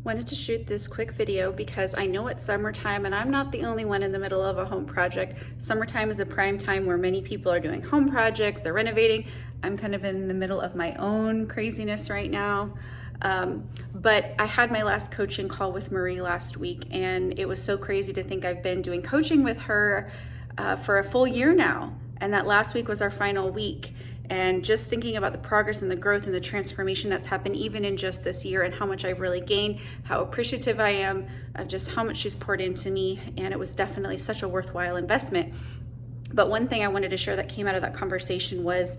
Wanted to shoot this quick video because I know it's summertime and I'm not the only one in the middle of a home project. Summertime is a prime time where many people are doing home projects, they're renovating. I'm kind of in the middle of my own craziness right now. But I had my last coaching call with Marie last week, and it was so crazy to think I've been doing coaching with her for a full year now. And that last week was our final week. And just thinking about the progress and the growth and the transformation that's happened even in just this year, and how much I've really gained, how appreciative I am of just how much she's poured into me. And it was definitely such a worthwhile investment. But one thing I wanted to share that came out of that conversation was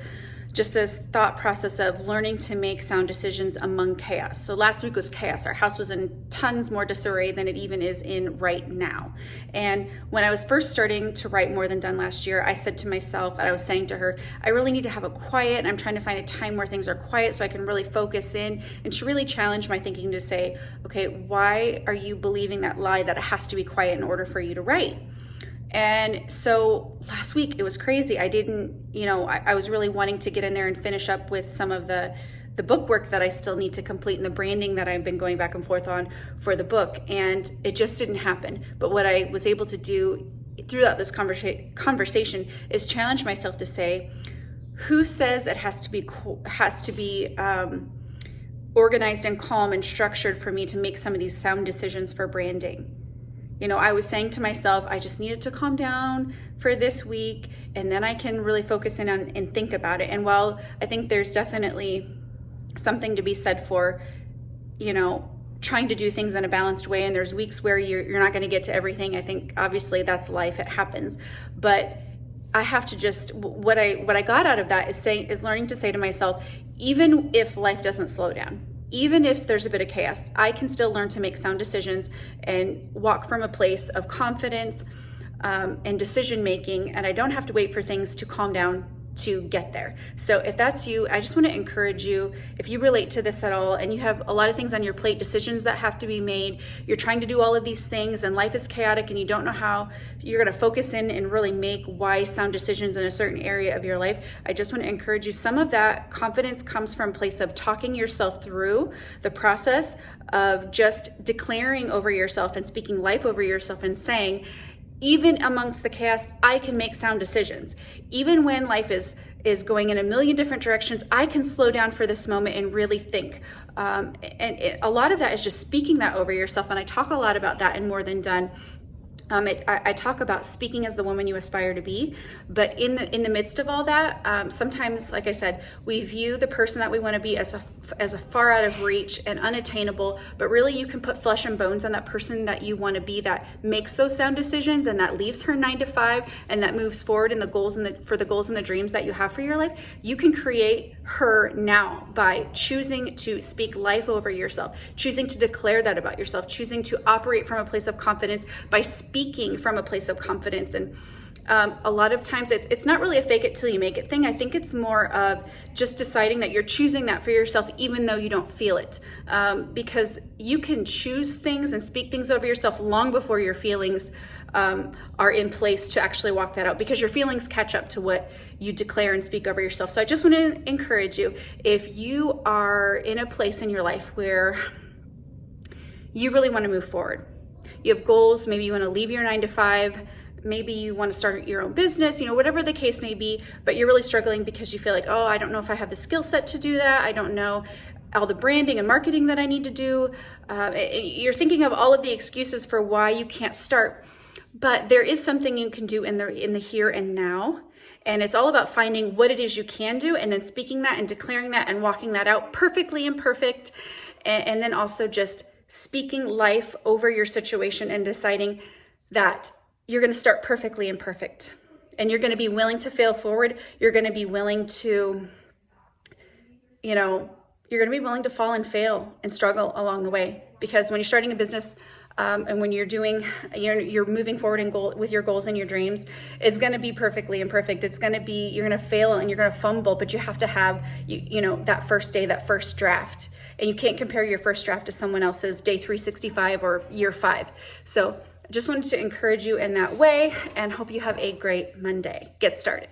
just this thought process of learning to make sound decisions among chaos. So last week was chaos. Our house was in tons more disarray than it even is in right now. And when I was first starting to write More Than Done last year, I said to myself, and I was saying to her, I really need to have a quiet, and I'm trying to find a time where things are quiet so I can really focus in. And she really challenged my thinking to say, okay, why are you believing that lie that it has to be quiet in order for you to write? And so last week it was crazy. I was really wanting to get in there and finish up with some of the book work that I still need to complete, and the branding that I've been going back and forth on for the book. And it just didn't happen. But what I was able to do throughout this conversation is challenge myself to say, who says it has to be organized and calm and structured for me to make some of these sound decisions for branding? I was saying to myself, I just needed to calm down for this week, and then I can really focus in on and think about it. And while I think there's definitely something to be said for, trying to do things in a balanced way, and there's weeks where you're not going to get to everything. I think obviously that's life, it happens. But I have to just, what I got out of that is learning to say to myself, even if life doesn't slow down, even if there's a bit of chaos, I can still learn to make sound decisions and walk from a place of confidence and decision making, and I don't have to wait for things to calm down to get there. So if that's you, I just want to encourage you, if you relate to this at all and you have a lot of things on your plate, decisions that have to be made, you're trying to do all of these things and life is chaotic and you don't know how you're going to focus in and really make wise, sound decisions in a certain area of your life, I just want to encourage you. Some of that confidence comes from a place of talking yourself through the process of just declaring over yourself and speaking life over yourself and saying, even amongst the chaos, I can make sound decisions. Even when life is going in a million different directions, I can slow down for this moment and really think. A lot of that is just speaking that over yourself. And I talk a lot about that in More Than Done. I talk about speaking as the woman you aspire to be, but in the midst of all that, sometimes, like I said, we view the person that we want to be as a far out of reach and unattainable. But really, you can put flesh and bones on that person that you want to be, that makes those sound decisions and that leaves her 9 to 5 and that moves forward in the goals and the dreams that you have for your life. You can create her now by choosing to speak life over yourself, choosing to declare that about yourself, choosing to operate from a place of confidence by speaking from a place of confidence. And a lot of times it's not really a fake it till you make it thing. I think it's more of just deciding that you're choosing that for yourself even though you don't feel it, because you can choose things and speak things over yourself long before your feelings are in place to actually walk that out, because your feelings catch up to what you declare and speak over yourself. So I just want to encourage you, if you are in a place in your life where you really want to move forward, you have goals, maybe you want to leave your 9 to 5, maybe you want to start your own business, whatever the case may be, but you're really struggling because you feel like, oh, I don't know if I have the skill set to do that. I don't know all the branding and marketing that I need to do. You're thinking of all of the excuses for why you can't start, but there is something you can do in the here and now. And it's all about finding what it is you can do and then speaking that and declaring that and walking that out perfectly imperfect. And then also just speaking life over your situation and deciding that you're going to start perfectly imperfect, and you're going to be willing to fail forward. You're going to be willing to, you're going to be willing to fall and fail and struggle along the way, because when you're starting a business, and when you're moving forward with your goals and your dreams, it's going to be perfectly imperfect. You're going to fail and you're going to fumble, but you have to have, that first day, that first draft. And you can't compare your first draft to someone else's day 365 or year 5. So just wanted to encourage you in that way and hope you have a great Monday. Get started.